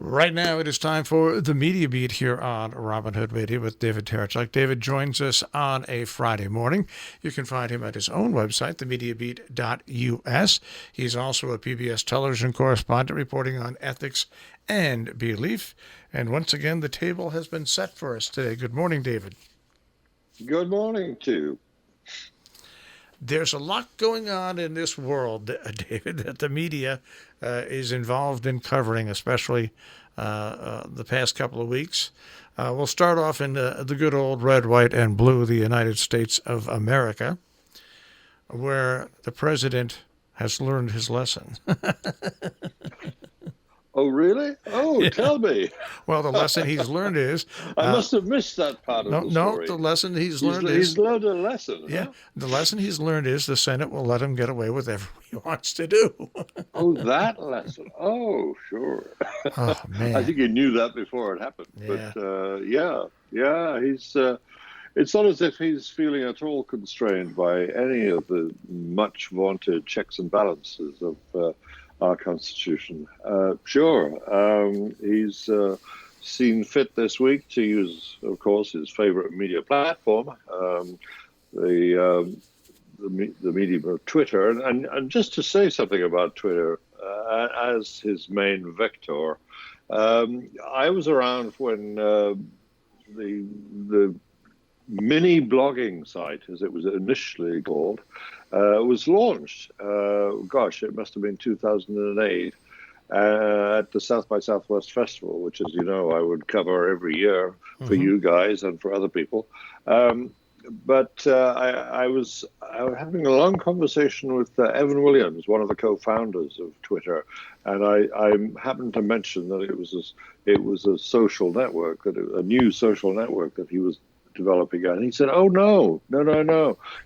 Right now, it is time for the Media Beat here on Robin Hood Media with David Tereshchuk. David joins us on a Friday morning. You can find him at his own website, themediabeat.us. He's also a PBS television correspondent reporting on ethics and belief. And once again, the table has been set for us today. Good morning, David. Good morning to you. There's a lot going on in this world, David, that the media is involved in covering, especially the past couple of weeks. We'll start off in the good old red, white, and blue, the United States of America, where the president has learned his lesson. Oh, really? Oh, yeah. Tell me. Well, the lesson he's learned is... I must have missed that part of the story. No, the lesson he's learned is... He's learned a lesson, Yeah, huh? The lesson he's learned is the Senate will let him get away with everything he wants to do. Oh, that lesson. Oh, sure. Oh, man. I think he knew that before it happened. Yeah. But, he's... it's not as if he's feeling at all constrained by any of the much vaunted checks and balances of... our Constitution. He's seen fit this week to use, of course, his favorite media platform, the medium of Twitter. And just to say something about Twitter as his main vector, I was around when the mini blogging site, as it was initially called, was launched. It must have been 2008 at the South by Southwest Festival, which, as you know, I would cover every year for you guys and for other people. But I was having a long conversation with Evan Williams, one of the co-founders of Twitter, and I happened to mention that it was a social network, a new social network that he was developing, and he said, "Oh no!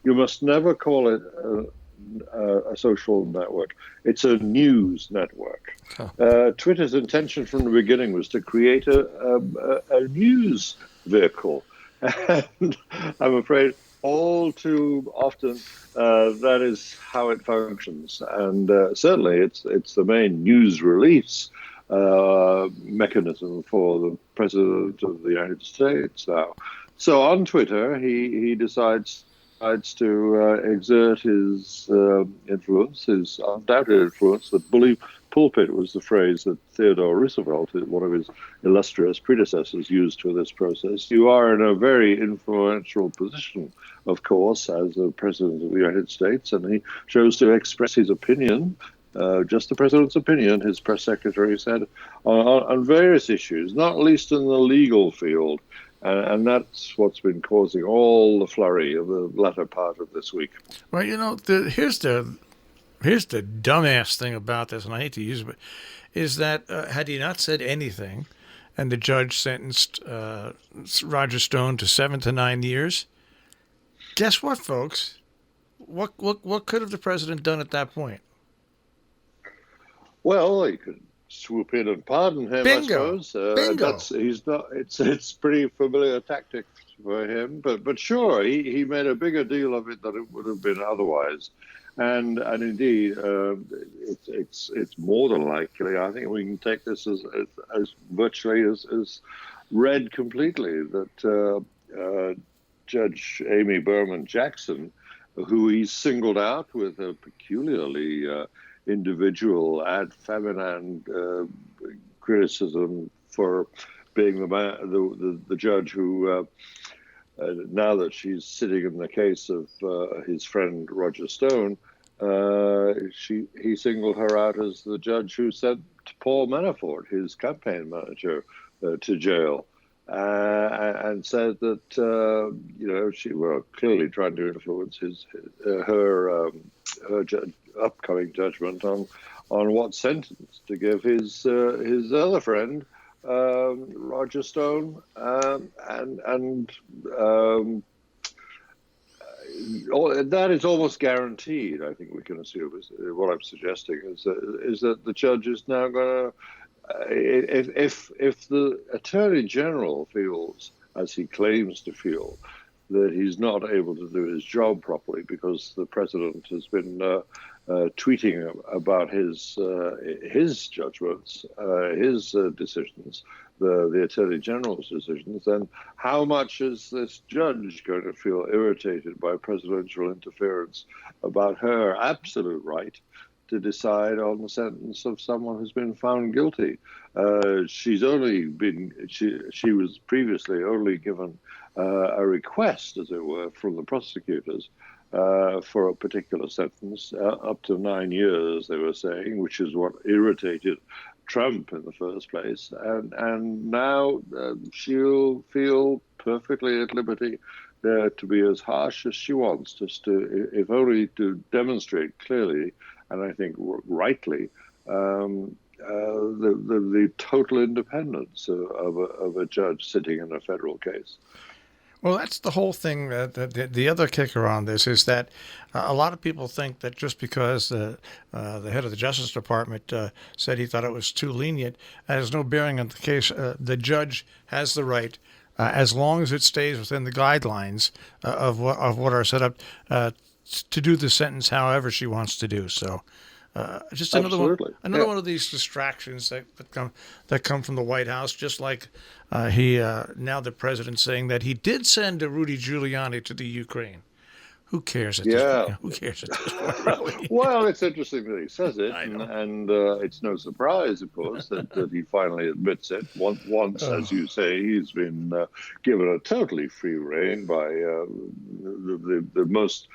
You must never call it a social network. It's a news network." Huh. Twitter's intention from the beginning was to create a news vehicle, and I'm afraid all too often that is how it functions. And certainly, it's the main news release mechanism for the President of the United States now. So on Twitter, he decides to exert his influence, his undoubted influence. The bully pulpit was the phrase that Theodore Roosevelt, one of his illustrious predecessors, used for this process. You are in a very influential position, of course, as the President of the United States, and he chose to express his opinion, just the President's opinion, his press secretary said, on various issues, not least in the legal field. And that's what's been causing all the flurry of the latter part of this week. Well, here's the dumbass thing about this, and I hate to use it, but is that had he not said anything, and the judge sentenced Roger Stone to 7 to 9 years, guess what, folks? What could have the president done at that point? Well, he could swoop in and pardon him, Bingo. I suppose. Bingo. It's pretty familiar tactic for him, but sure, he made a bigger deal of it than it would have been otherwise, and indeed, it's more than likely. I think we can take this as virtually as read completely that Judge Amy Berman Jackson, who he singled out with a peculiarly individual ad feminem criticism for being the judge who, now that she's sitting in the case of his friend Roger Stone, he singled her out as the judge who sent Paul Manafort, his campaign manager, to jail, and said that she were clearly trying to influence her upcoming judgment on what sentence to give his other friend Roger Stone, and that is almost guaranteed. I think we can assume what I'm suggesting is that the judge is now going to, if the Attorney General feels, as he claims to feel, that he's not able to do his job properly because the president has been tweeting about his judgments, his decisions, the Attorney General's decisions, then how much is this judge going to feel irritated by presidential interference about her absolute right to decide on the sentence of someone who's been found guilty? She was previously only given a request, as it were, from the prosecutors for a particular sentence, up to 9 years, they were saying, which is what irritated Trump in the first place. And now she'll feel perfectly at liberty to be as harsh as she wants, just to, if only to demonstrate clearly, and I think rightly, the total independence of a judge sitting in a federal case. Well, that's the whole thing. The other kicker on this is that a lot of people think that just because the head of the Justice Department said he thought it was too lenient, that has no bearing on the case. The judge has the right, as long as it stays within the guidelines of what are set up, to do the sentence however she wants to do. So. Just another one of these distractions that come from the White House. Just like now the president's saying that he did send Rudy Giuliani to the Ukraine. Who cares at this point? Who cares at this point, really? Well, it's interesting that he says it, and it's no surprise, of course, that he finally admits it. Once, as you say, he's been given a totally free rein by the most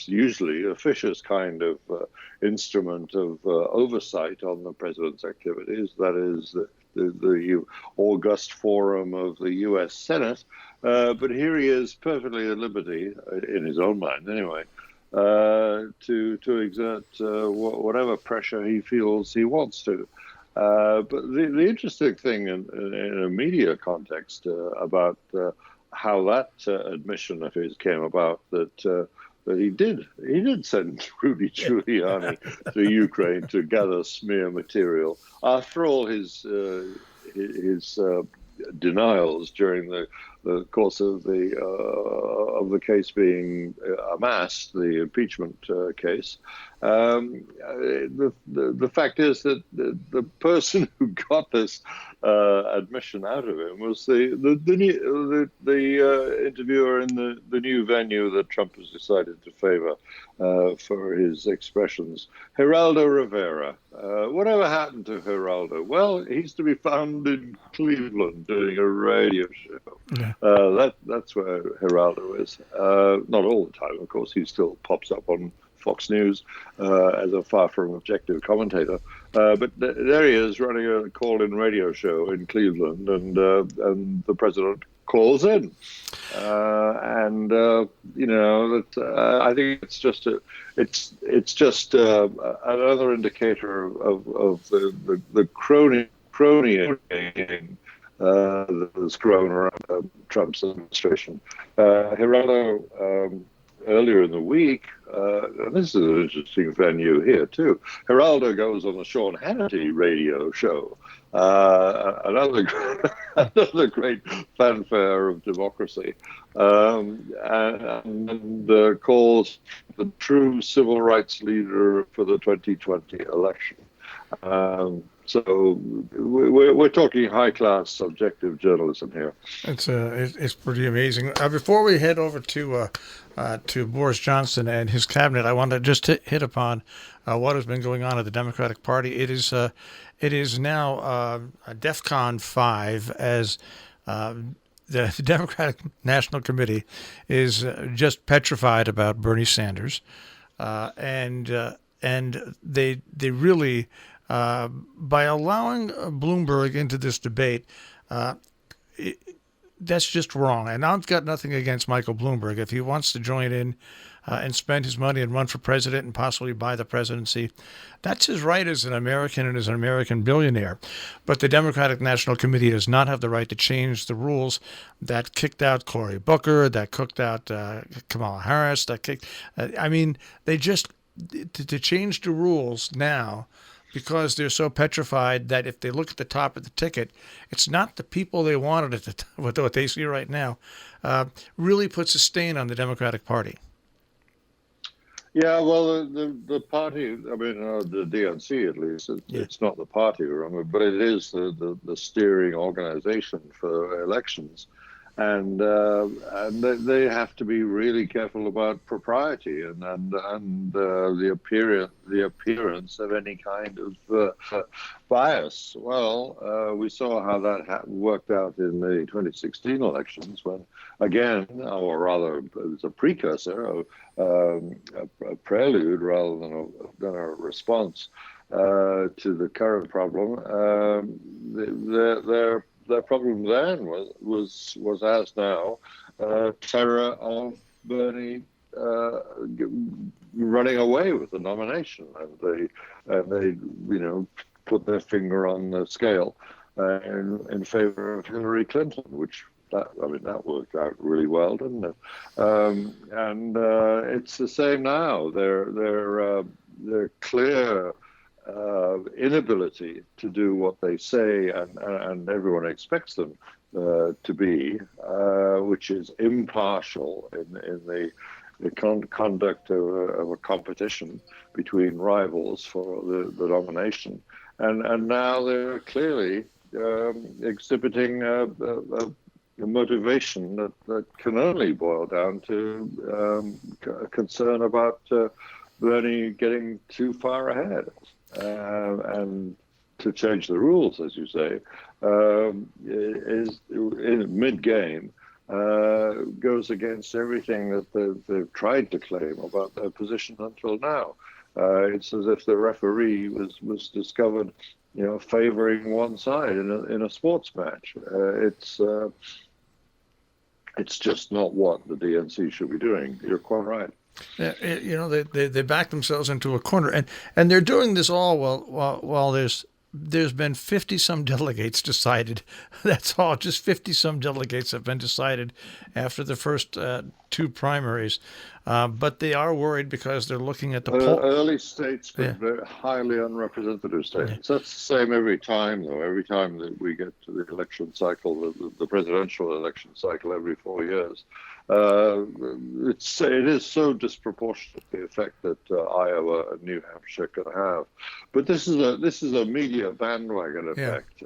usually officious kind of instrument of oversight on the president's activities. That is the august forum of the U.S. Senate. But here he is perfectly at liberty, in his own mind anyway, to exert whatever pressure he feels he wants to. But the interesting thing in a media context about how that admission of his came about, that he did send Rudy Giuliani to Ukraine to gather smear material after all his denials during the course of the case being amassed, the impeachment case. The fact is that the person who got this admission out of him was the interviewer in the new venue that Trump has decided to favor for his expressions, Geraldo Rivera. Whatever happened to Geraldo? Well, he's to be found in Cleveland doing a radio show. Yeah. That's where Geraldo is. Not all the time, of course. He still pops up on Fox News as a far from objective commentator. But there he is running a call-in radio show in Cleveland, and the president calls in. I think it's just another indicator of the cronying that's grown around Trump's administration. Geraldo, earlier in the week, and this is an interesting venue here too, Geraldo goes on the Sean Hannity radio show, another great fanfare of democracy, and calls the true civil rights leader for the 2020 election. So we're talking high-class objective journalism here. It's pretty amazing. Before we head over to Boris Johnson and his cabinet, I want to just hit upon what has been going on at the Democratic Party. It is now DEFCON 5 as the Democratic National Committee is just petrified about Bernie Sanders, and they really. By allowing Bloomberg into this debate, that's just wrong. And I've got nothing against Michael Bloomberg. If he wants to join in and spend his money and run for president and possibly buy the presidency, that's his right as an American and as an American billionaire. But the Democratic National Committee does not have the right to change the rules that kicked out Cory Booker, that kicked out Kamala Harris, they just, to change the rules now, because they're so petrified that if they look at the top of the ticket, it's not the people they wanted at the top, what they see right now, really puts a stain on the Democratic Party. Yeah, well, the party, I mean, the DNC at least, Yeah. it's not the party, remember, but it is the steering organization for elections. And they have to be really careful about propriety and the appearance of any kind of bias. Well, we saw how that worked out in the 2016 elections when, again, or rather, it was a precursor, a prelude rather than a response to the current problem. Their problem then was as now, terror of Bernie running away with the nomination, and they put their finger on the scale in favor of Hillary Clinton, which that worked out really well, didn't it? And it's the same now. They're clear inability to do what they say and everyone expects them to be, which is impartial in the conduct of a competition between rivals for the nomination. And now they're clearly exhibiting a motivation that can only boil down to concern about Bernie getting too far ahead. And to change the rules, as you say, is in mid-game, goes against everything that they've tried to claim about their position until now. It's as if the referee was discovered, favoring one side in a sports match. It's just not what the DNC should be doing. You're quite right. They back themselves into a corner, and they're doing this all while there's been 50-some delegates decided. That's all, just 50-some delegates have been decided after the first two primaries. But they are worried because they're looking at the poll. Early states, but very highly unrepresentative states. Yeah. That's the same every time, though. Every time that we get to the election cycle, the presidential election cycle every 4 years, it is so disproportionate, the effect that Iowa and New Hampshire can have. But this is a media bandwagon effect.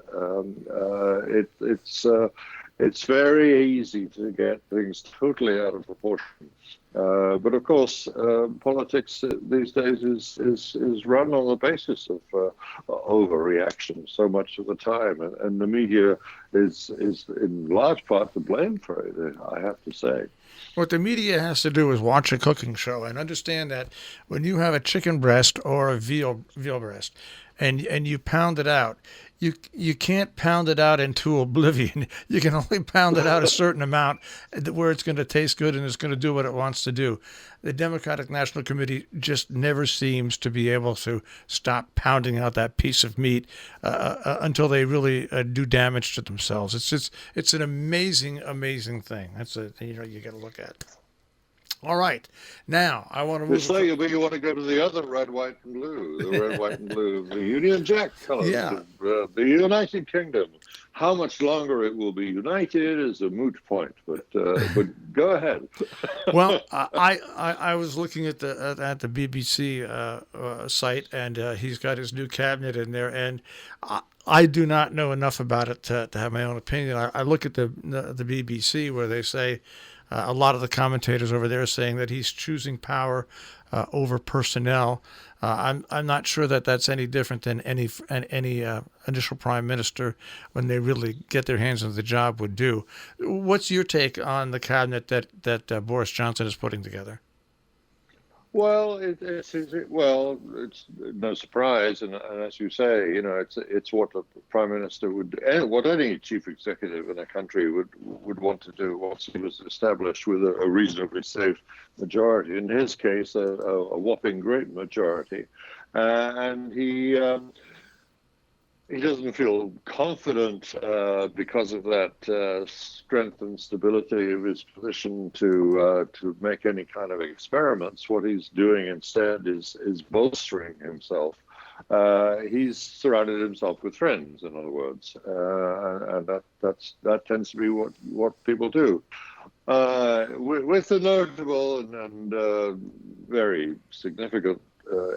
Yeah. It's very easy to get things totally out of proportion. But of course, politics these days is run on the basis of overreaction so much of the time, and the media is in large part to blame for it, I have to say. What the media has to do is watch a cooking show and understand that when you have a chicken breast or a veal breast, and you pound it out, you can't pound it out into oblivion. You can only pound it out a certain amount where it's going to taste good and it's going to do what it wants to do. The Democratic National Committee just never seems to be able to stop pounding out that piece of meat until they really do damage to themselves. It's an amazing thing. That's you got to look at. All right. Now, I want to move... It's like you want to go to the other red, white, and blue. The red, white, and blue, the Union Jack colors of the United Kingdom. How much longer it will be united is a moot point, but go ahead. Well, I was looking at the BBC site, and he's got his new cabinet in there, and I do not know enough about it to have my own opinion. I look at the BBC where they say... a lot of the commentators over there are saying that he's choosing power over personnel. I'm not sure that that's any different than any initial prime minister, when they really get their hands on the job, would do. What's your take on the cabinet that Boris Johnson is putting together? Well, it's no surprise, and as you say, it's what the prime minister would, and what any chief executive in a country would want to do once he was established with a reasonably safe majority. In his case, a whopping great majority, and he doesn't feel confident because of that strength and stability of his position to make any kind of experiments. What he's doing instead is bolstering himself. He's surrounded himself with friends, in other words, and that tends to be what people do. With the notable and very significant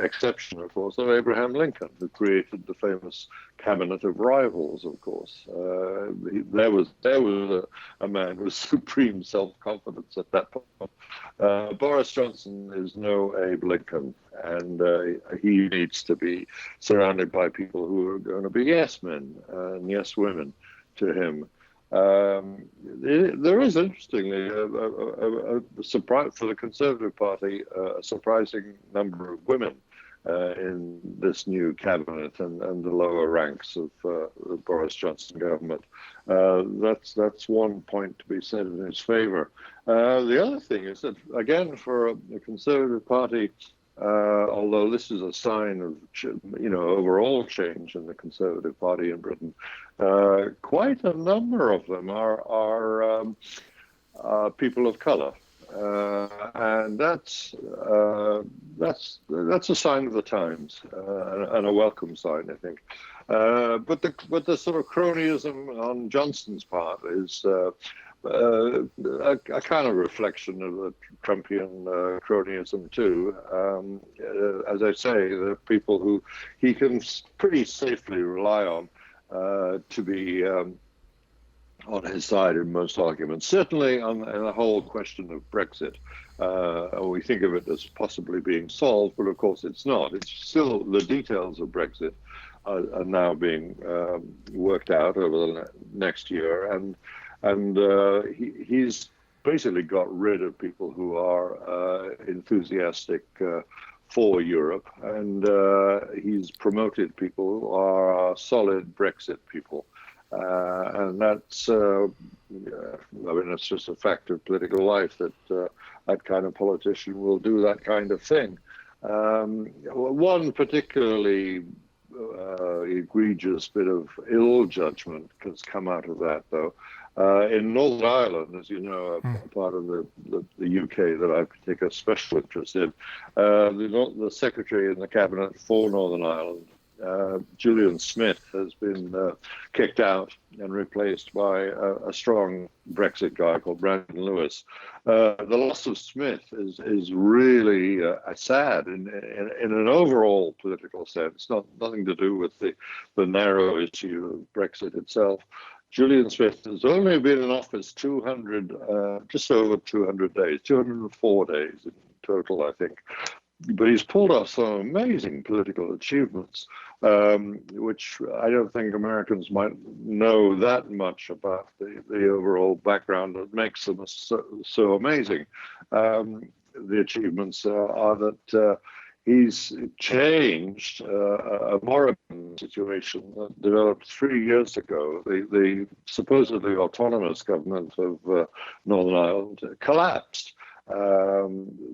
exception, of course, of Abraham Lincoln, who created the famous cabinet of rivals. Of course, there was a man with supreme self-confidence at that point. Boris Johnson is no Abe Lincoln, and he needs to be surrounded by people who are going to be yes men and yes women to him. There is, interestingly, a surprise for the Conservative Party, a surprising number of women in this new cabinet and the lower ranks of the Boris Johnson government. That's one point to be said in his favor. The other thing is that, again, for the Conservative Party, although this is a sign of, overall change in the Conservative Party in Britain, quite a number of them are people of color, and that's a sign of the times, and a welcome sign, I think. But the sort of cronyism on Johnson's part is a kind of reflection of the Trumpian cronyism too. As I say, the people who he can pretty safely rely on to be on his side in most arguments. Certainly on the whole question of Brexit. We think of it as possibly being solved, but of course it's not. It's still the details of Brexit are now being worked out over the next year, and he's basically got rid of people who are enthusiastic for Europe, and he's promoted people who are solid Brexit people. And that's, it's just a fact of political life that that kind of politician will do that kind of thing. One particularly egregious bit of ill judgment has come out of that, though. In Northern Ireland, as you know, a part of the UK that I take a special interest in, the Secretary in the Cabinet for Northern Ireland, Julian Smith, has been kicked out and replaced by a strong Brexit guy called Brandon Lewis. The loss of Smith is really sad in an overall political sense, nothing to do with the narrow issue of Brexit itself. Julian Smith has only been in office just over 200 days, 204 days in total, I think. But he's pulled off some amazing political achievements, which I don't think Americans might know that much about the overall background that makes them so amazing. The achievements are that he's changed a moribund situation that developed 3 years ago. The supposedly autonomous government of Northern Ireland collapsed.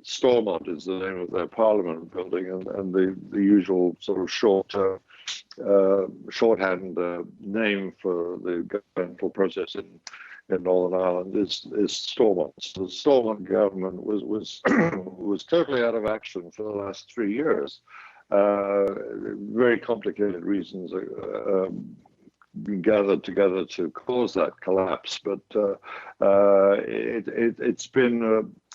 Stormont is the name of their parliament building, and the usual sort of shorthand name for the governmental process in Northern Ireland is Stormont. So the Stormont government was totally out of action for the last 3 years. Very complicated reasons gathered together to cause that collapse, but it's been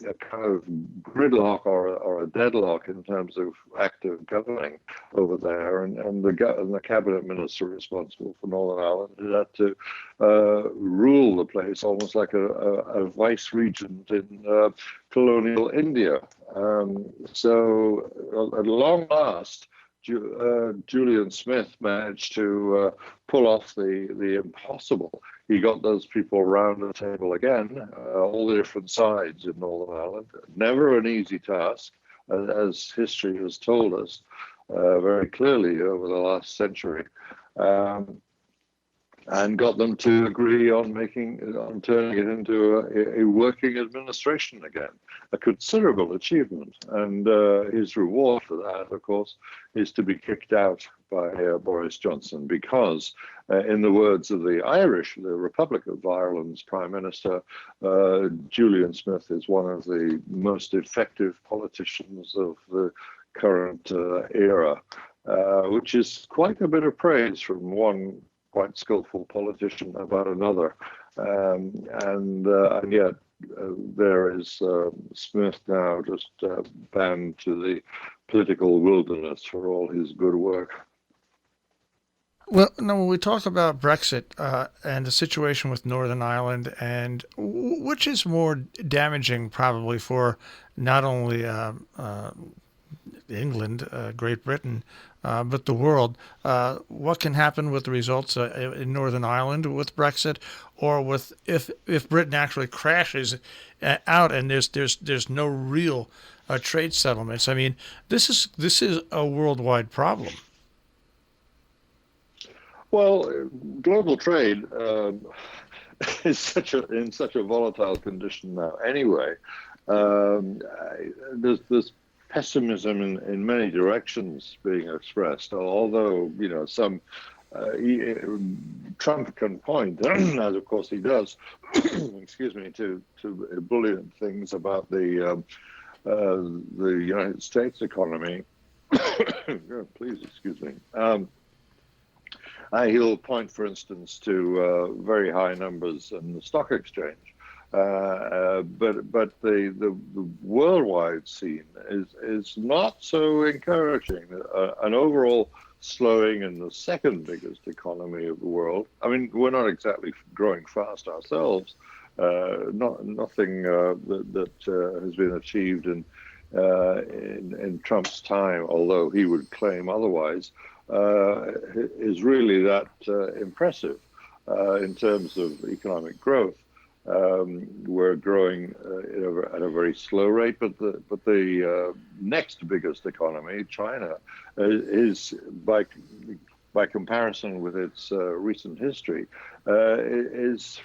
a kind of gridlock or a deadlock in terms of active governing over there, and the cabinet minister responsible for Northern Ireland had to rule the place almost like a vice regent in colonial India. So at long last, Julian Smith managed to pull off the impossible. He got those people around the table again, all the different sides in Northern Ireland. Never an easy task, as history has told us very clearly over the last century. And got them to agree on turning it into a working administration again, a considerable achievement. And his reward for that, of course, is to be kicked out by Boris Johnson, because, in the words of the Republic of Ireland's Prime Minister, Julian Smith is one of the most effective politicians of the current era, which is quite a bit of praise from one quite skillful politician about another, and yet there is Smith now just banned to the political wilderness for all his good work. Well, now when we talk about Brexit and the situation with Northern Ireland, and which is more damaging probably for not only England, Great Britain, but the world, what can happen with the results in Northern Ireland with Brexit, or with if Britain actually crashes out and there's no real trade settlements? I mean, this is a worldwide problem. Well, global trade is in such a volatile condition now. Anyway, there's pessimism in many directions being expressed. Although some Trump can point, as of course he does, excuse me, to ebullient things about the United States economy. Please excuse me. He'll point, for instance, to very high numbers in the stock exchange, but the worldwide scene is not so encouraging. An overall slowing in the second biggest economy of the world. I mean, we're not exactly growing fast ourselves. Nothing that has been achieved in Trump's time, although he would claim otherwise. Is really that impressive in terms of economic growth. We're growing at a very slow rate, but the next biggest economy, China, is by comparison with its recent history, is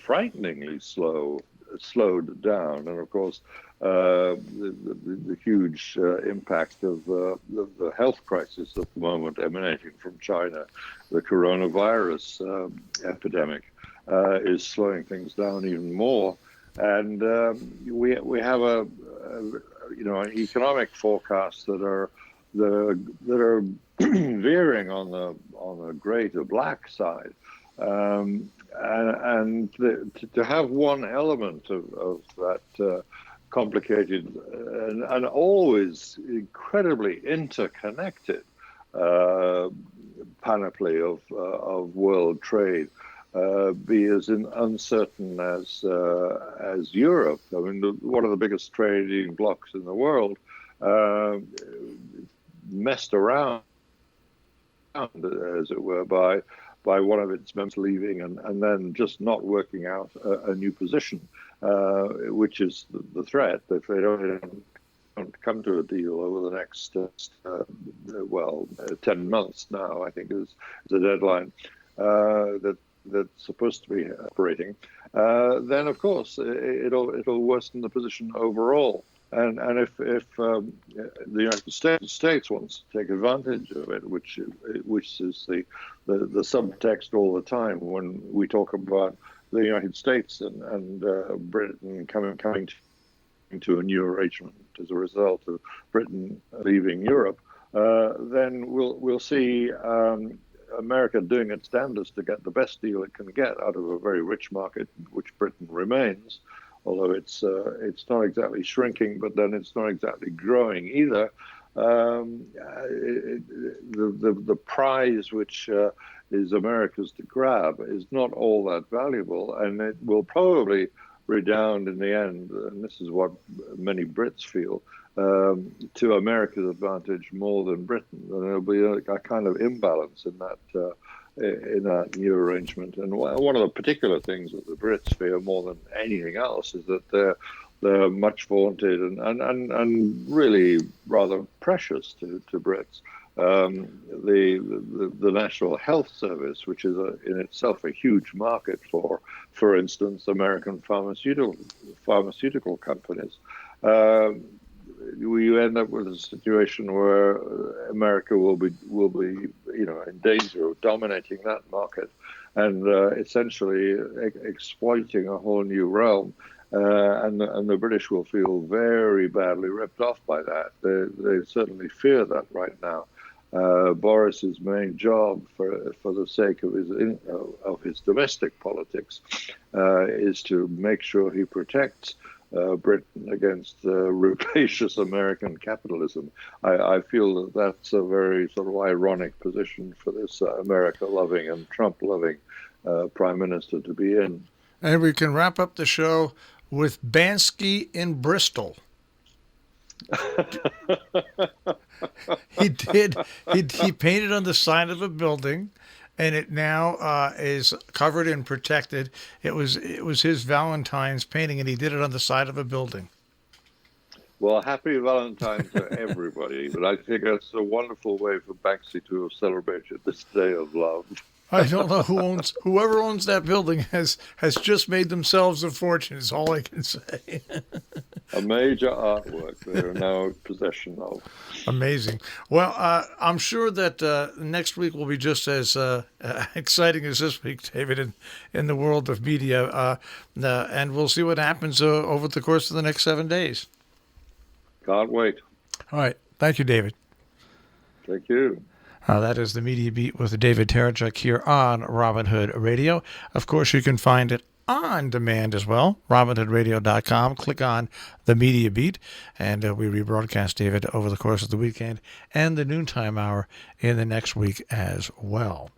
frighteningly slowed down, and of course. The huge impact of the health crisis at the moment emanating from China, the coronavirus epidemic, is slowing things down even more. And we have an economic forecast that are veering on the gray to black side. And to have one element of that complicated and always incredibly interconnected panoply of world trade be as uncertain as Europe. I mean, one of the biggest trading blocs in the world messed around, as it were, by one of its members leaving and then just not working out a new position, which is the threat. If they don't come to a deal over the next, 10 months now, I think is the deadline that's supposed to be operating, then of course it'll worsen the position overall. And if the United States wants to take advantage of it, which is the subtext all the time when we talk about the United States and Britain coming to a new arrangement as a result of Britain leaving Europe, then we'll see America doing its damnedest to get the best deal it can get out of a very rich market, which Britain remains. Although it's not exactly shrinking, but then it's not exactly growing either. The prize which is America's to grab is not all that valuable, and it will probably redound in the end, and this is what many Brits feel, to America's advantage more than Britain. And there'll be a kind of imbalance in that new arrangement. And one of the particular things that the Brits fear more than anything else is that they're much vaunted and really rather precious to Brits. The National Health Service, which is in itself a huge market for instance, American pharmaceutical companies. We end up with a situation where America will be in danger of dominating that market and essentially exploiting a whole new realm, and the British will feel very badly ripped off by that. They certainly fear that right now, Boris's main job, for the sake of his domestic politics, is to make sure he protects Britain against rapacious American capitalism. I feel that that's a very sort of ironic position for this America-loving and Trump-loving Prime Minister to be in. And we can wrap up the show with Bansky in Bristol. He painted on the side of a building, and it now is covered and protected. It was his Valentine's painting, and he did it on the side of a building. Well, happy Valentine to everybody, but I think that's a wonderful way for Banksy to have celebrated this day of love. I don't know whoever owns that building has just made themselves a fortune, is all I can say. A major artwork they're now in possession of. Amazing. Well, I'm sure that next week will be just as exciting as this week, David, in the world of media. And we'll see what happens over the course of the next 7 days. Can't wait. All right. Thank you, David. Thank you. That is the Media Beat with David Tereshchuk here on Robin Hood Radio. Of course, you can find it on demand as well, robinhoodradio.com. Click on the Media Beat, and we rebroadcast, David, over the course of the weekend and the noontime hour in the next week as well.